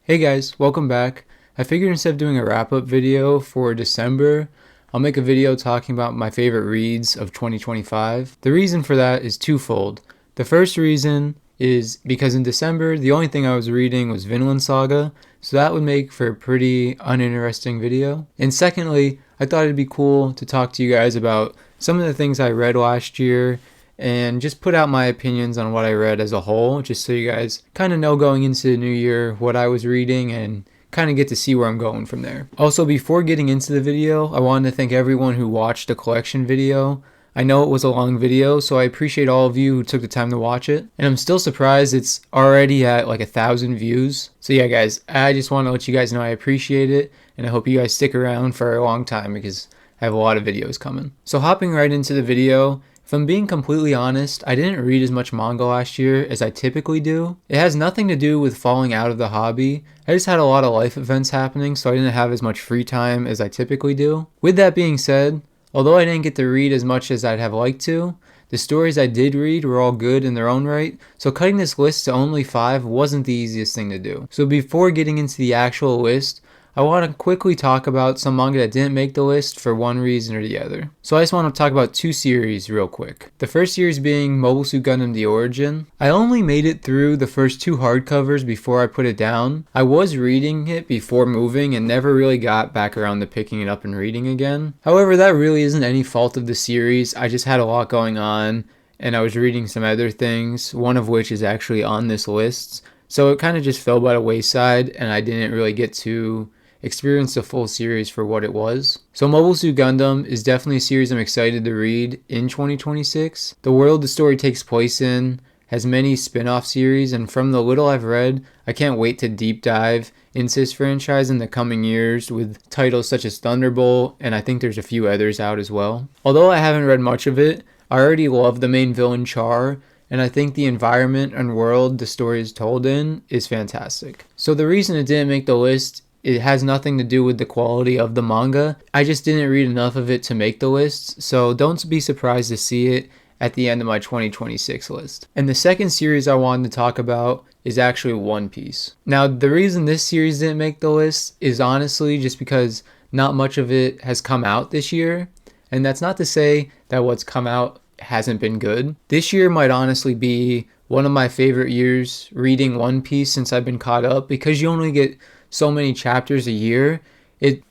Hey guys, welcome back. I figured instead of doing a wrap-up video for December, I'll make a video talking about my favorite reads of 2025. The reason for that is twofold. The first reason is because in December, the only thing I was reading was Vinland Saga, so that would make for a pretty uninteresting video. And secondly, I thought it'd be cool to talk to you guys about some of the things I read last year and just put out my opinions on what I read as a whole, just so you guys kind of know going into the new year what I was reading and kind of get to see where I'm going from there. Also, before getting into the video, I wanted to thank everyone who watched the collection video. I know it was a long video, so I appreciate all of you who took the time to watch it. And I'm still surprised it's already at like 1,000 views. So yeah guys, I just want to let you guys know I appreciate it, and I hope you guys stick around for a long time because I have a lot of videos coming. So hopping right into the video, if I'm being completely honest, I didn't read as much manga last year as I typically do. It has nothing to do with falling out of the hobby. I just had a lot of life events happening, so I didn't have as much free time as I typically do. With that being said, although I didn't get to read as much as I'd have liked to, the stories I did read were all good in their own right, so cutting this list to only 5 wasn't the easiest thing to do. So before getting into the actual list, I want to quickly talk about some manga that didn't make the list for one reason or the other. So I just want to talk about 2 series real quick. The first series being Mobile Suit Gundam The Origin. I only made it through the first 2 hardcovers before I put it down. I was reading it before moving and never really got back around to picking it up and reading again. However, that really isn't any fault of the series. I just had a lot going on and I was reading some other things, one of which is actually on this list. So it kind of just fell by the wayside and I didn't really get to experience the full series for what it was. So Mobile Suit Gundam is definitely a series I'm excited to read in 2026. The world the story takes place in has many spin-off series, and from the little I've read, I can't wait to deep dive into this franchise in the coming years with titles such as Thunderbolt, and I think there's a few others out as well. Although I haven't read much of it, I already love the main villain Char, and I think the environment and world the story is told in is fantastic. So the reason it didn't make the list, it has nothing to do with the quality of the manga. I just didn't read enough of it to make the list, so don't be surprised to see it at the end of my 2026 list. And the second series I wanted to talk about is actually One Piece. Now, the reason this series didn't make the list is honestly just because not much of it has come out this year, and that's not to say that what's come out hasn't been good. This year might honestly be one of my favorite years reading One Piece since I've been caught up, because you only get so many chapters a year.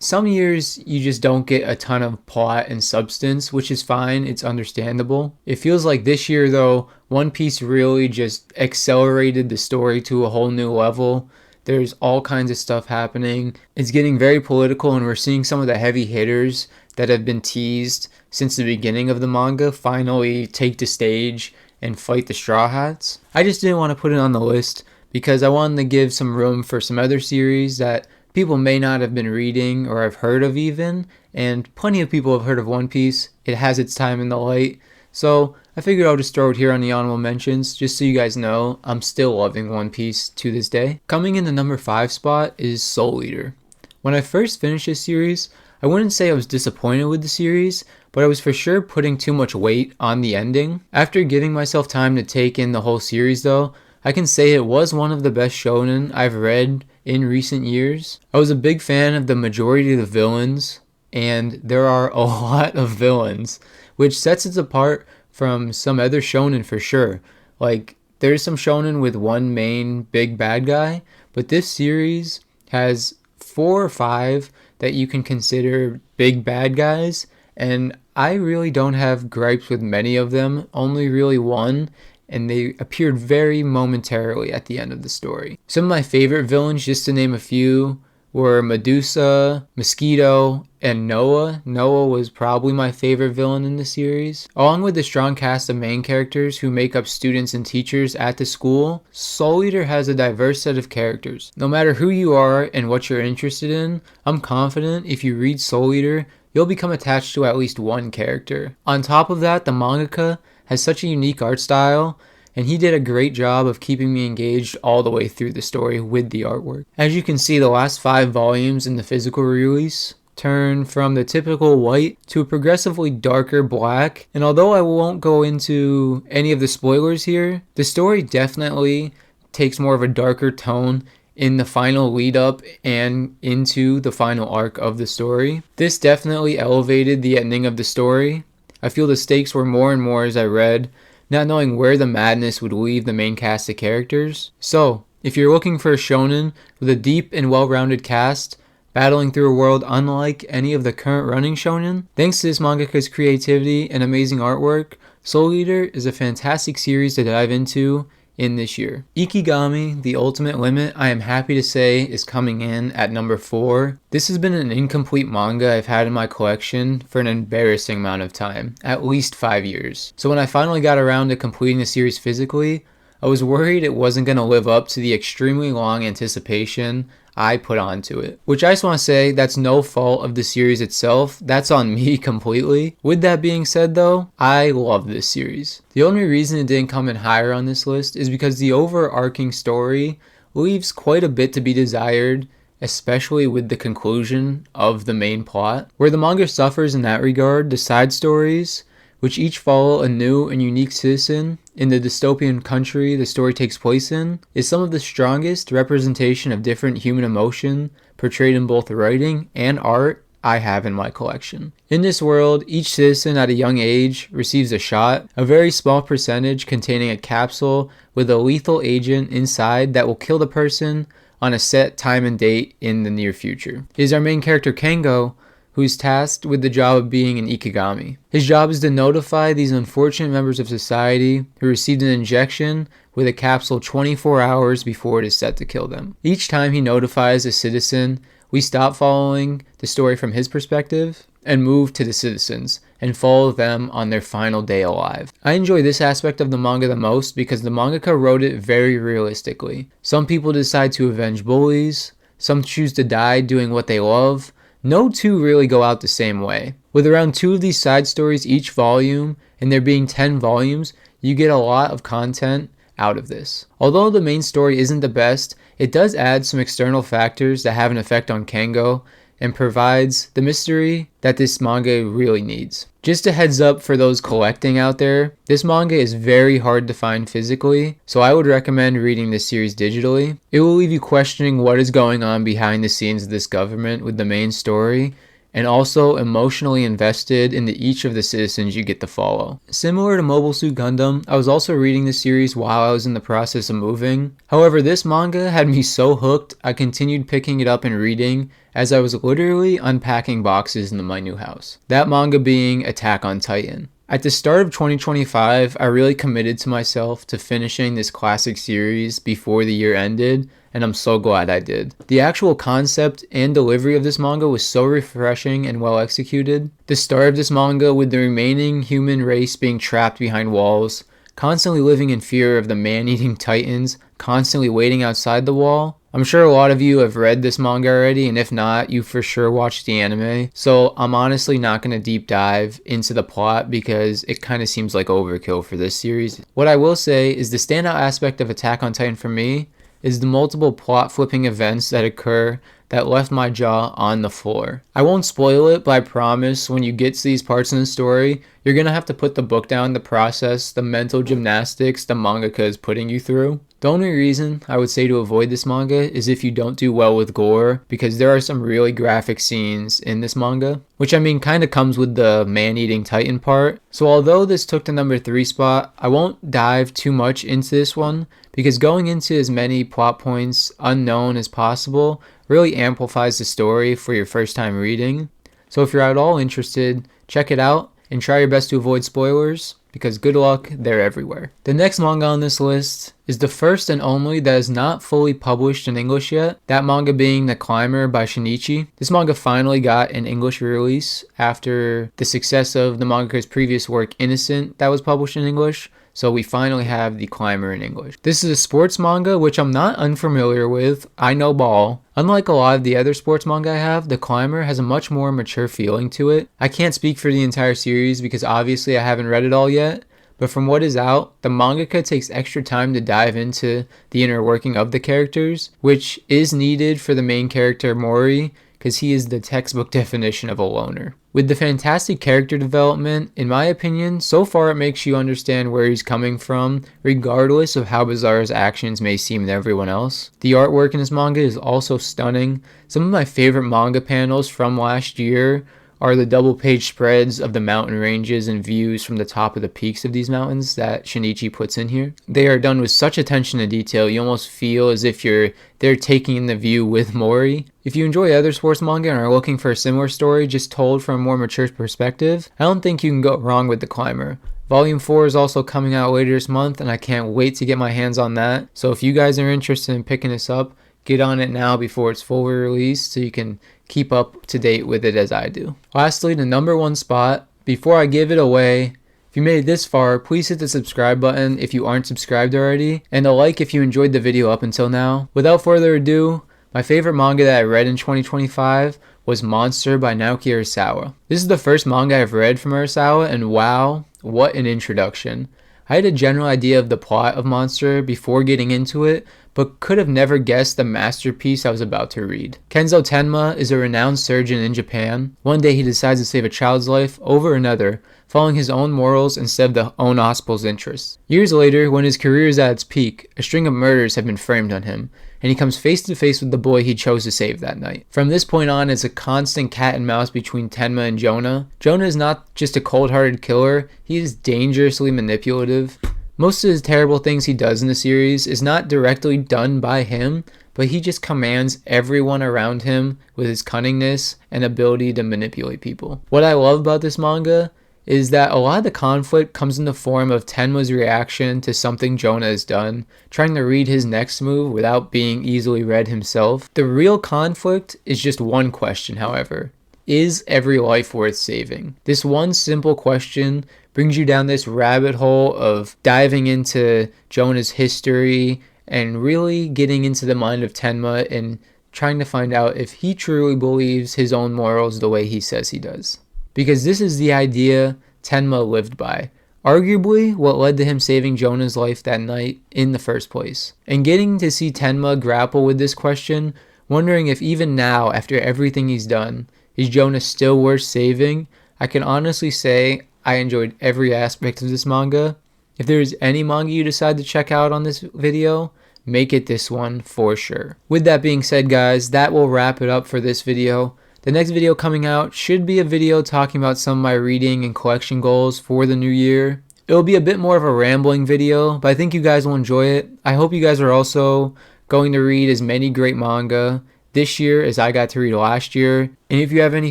Some years you just don't get a ton of plot and substance, which is fine, it's understandable. It feels like this year though, One Piece really just accelerated the story to a whole new level. There's all kinds of stuff happening. It's getting very political, and we're seeing some of the heavy hitters that have been teased since the beginning of the manga finally take the stage and fight the Straw Hats. I just didn't want to put it on the list because I wanted to give some room for some other series that people may not have been reading or have heard of even, and plenty of people have heard of One Piece. It has its time in the light, so I figured I'll just throw it here on the honorable mentions just so you guys know I'm still loving One Piece to this day. Coming in the number 5 spot is Soul Eater. When I first finished this series, I wouldn't say I was disappointed with the series, but I was for sure putting too much weight on the ending. After giving myself time to take in the whole series though, I can say it was one of the best shonen I've read in recent years. I was a big fan of the majority of the villains, and there are a lot of villains, which sets it apart from some other shonen for sure. Like, there's some shonen with one main big bad guy, but this series has 4 or 5 that you can consider big bad guys, and I really don't have gripes with many of them, only really one, and they appeared very momentarily at the end of the story. Some of my favorite villains, just to name a few, were Medusa, Mosquito, and Noah. Noah was probably my favorite villain in the series. Along with the strong cast of main characters who make up students and teachers at the school, Soul Eater has a diverse set of characters. No matter who you are and what you're interested in, I'm confident if you read Soul Eater, you'll become attached to at least one character. On top of that, the mangaka has such a unique art style, and he did a great job of keeping me engaged all the way through the story with the artwork. As you can see, the last 5 volumes in the physical release turn from the typical white to a progressively darker black, and although I won't go into any of the spoilers here, the story definitely takes more of a darker tone in the final lead up and into the final arc of the story. This definitely elevated the ending of the story. I feel the stakes were more and more as I read, not knowing where the madness would leave the main cast of characters. So, if you're looking for a shonen with a deep and well-rounded cast, battling through a world unlike any of the current running shonen, thanks to this mangaka's creativity and amazing artwork, Soul Eater is a fantastic series to dive into in this year. Ikigami, The Ultimate Limit, I am happy to say is coming in at number 4. This has been an incomplete manga I've had in my collection for an embarrassing amount of time, at least 5 years. So when I finally got around to completing the series physically, I was worried it wasn't going to live up to the extremely long anticipation I put onto it. Which I just want to say, that's no fault of the series itself, that's on me completely. With that being said though, I love this series. The only reason it didn't come in higher on this list is because the overarching story leaves quite a bit to be desired, especially with the conclusion of the main plot. Where the manga suffers in that regard, the side stories, which each follow a new and unique citizen in the dystopian country the story takes place in, is some of the strongest representation of different human emotion portrayed in both writing and art I have in my collection. In this world, each citizen at a young age receives a shot, a very small percentage containing a capsule with a lethal agent inside that will kill the person on a set time and date in the near future. It is our main character Kengo who is tasked with the job of being an Ikigami. His job is to notify these unfortunate members of society who received an injection with a capsule 24 hours before it is set to kill them. Each time he notifies a citizen, we stop following the story from his perspective and move to the citizens and follow them on their final day alive. I enjoy this aspect of the manga the most because the mangaka wrote it very realistically. Some people decide to avenge bullies, some choose to die doing what they love. No two really go out the same way. With around 2 of these side stories each volume, and there being 10 volumes, you get a lot of content out of this. Although the main story isn't the best, it does add some external factors that have an effect on Kengo, and provides the mystery that this manga really needs. Just a heads up for those collecting out there, this manga is very hard to find physically, so I would recommend reading this series digitally. It will leave you questioning what is going on behind the scenes of this government with the main story, and also emotionally invested into each of the citizens you get to follow. Similar to Mobile Suit Gundam, I was also reading this series while I was in the process of moving. However, this manga had me so hooked, I continued picking it up and reading as I was literally unpacking boxes in my new house. That manga being Attack on Titan. At the start of 2025, I really committed to myself to finishing this classic series before the year ended, and I'm so glad I did. The actual concept and delivery of this manga was so refreshing and well executed. The start of this manga with the remaining human race being trapped behind walls, constantly living in fear of the man-eating titans, constantly waiting outside the wall. I'm sure a lot of you have read this manga already, and if not, you for sure watched the anime. So I'm honestly not going to deep dive into the plot because it kind of seems like overkill for this series. What I will say is the standout aspect of Attack on Titan for me is the multiple plot flipping events that occur that left my jaw on the floor. I won't spoil it, but I promise when you get to these parts in the story, you're going to have to put the book down to process the mental gymnastics the mangaka is putting you through. The only reason I would say to avoid this manga is if you don't do well with gore, because there are some really graphic scenes in this manga, which I mean kind of comes with the man-eating titan part. So although this took the number 3 spot, I won't dive too much into this one, because going into as many plot points unknown as possible really amplifies the story for your first time reading. So if you're at all interested, check it out and try your best to avoid spoilers, because good luck, they're everywhere. The next manga on this list is the first and only that is not fully published in English yet, that manga being The Climber by Shinichi. This manga finally got an English release after the success of the mangaka's previous work Innocent that was published in English. So we finally have The Climber in English. This is a sports manga, which I'm not unfamiliar with. I know ball. Unlike a lot of the other sports manga I have, The Climber has a much more mature feeling to it. I can't speak for the entire series because obviously I haven't read it all yet, but from what is out, the mangaka takes extra time to dive into the inner working of the characters, which is needed for the main character Mori, because he is the textbook definition of a loner. With the fantastic character development, in my opinion, so far it makes you understand where he's coming from, regardless of how bizarre his actions may seem to everyone else. The artwork in this manga is also stunning. Some of my favorite manga panels from last year are the double page spreads of the mountain ranges and views from the top of the peaks of these mountains that Shinichi puts in here. They are done with such attention to detail, you almost feel as if you're there taking in the view with Mori. If you enjoy other sports manga and are looking for a similar story just told from a more mature perspective, I don't think you can go wrong with The Climber. Volume 4 is also coming out later this month, and I can't wait to get my hands on that. So if you guys are interested in picking this up, get on it now before it's fully released so you can keep up to date with it as I do. Lastly, the number one spot. Before I give it away, if you made it this far, please hit the subscribe button if you aren't subscribed already, and a like if you enjoyed the video up until now. Without further ado, my favorite manga that I read in 2025 was Monster by Naoki Urasawa. This is the first manga I've read from Urasawa, and wow, what an introduction. I had a general idea of the plot of Monster before getting into it, but could have never guessed the masterpiece I was about to read. Kenzo Tenma is a renowned surgeon in Japan. One day he decides to save a child's life over another, following his own morals instead of the own hospital's interests. Years later, when his career is at its peak, a string of murders have been framed on him, and he comes face to face with the boy he chose to save that night. From this point on, it's a constant cat and mouse between Tenma and Jonah. Jonah is not just a cold-hearted killer, he is dangerously manipulative. Most of the terrible things he does in the series is not directly done by him, but he just commands everyone around him with his cunningness and ability to manipulate people. What I love about this manga is that a lot of the conflict comes in the form of Tenma's reaction to something Jonah has done, trying to read his next move without being easily read himself. The real conflict is just one question, however. Is every life worth saving? This one simple question brings you down this rabbit hole of diving into Jonah's history and really getting into the mind of Tenma and trying to find out if he truly believes his own morals the way he says he does. Because this is the idea Tenma lived by. Arguably what led to him saving Jonah's life that night in the first place. And getting to see Tenma grapple with this question, wondering if even now, after everything he's done, is Jonah still worth saving? I can honestly say I enjoyed every aspect of this manga. If there is any manga you decide to check out on this video, make it this one for sure. With that being said, guys, that will wrap it up for this video. The next video coming out should be a video talking about some of my reading and collection goals for the new year. It'll be a bit more of a rambling video, but I think you guys will enjoy it. I hope you guys are also going to read as many great manga this year as I got to read last year. And if you have any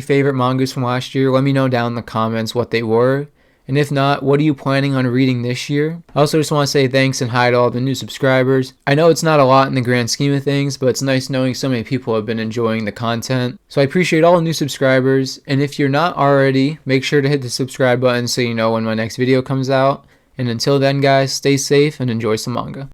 favorite mangas from last year, let me know down in the comments what they were. And if not, what are you planning on reading this year? I also just want to say thanks and hi to all the new subscribers. I know it's not a lot in the grand scheme of things, but it's nice knowing so many people have been enjoying the content. So I appreciate all the new subscribers. And if you're not already, make sure to hit the subscribe button so you know when my next video comes out. And until then, guys, stay safe and enjoy some manga.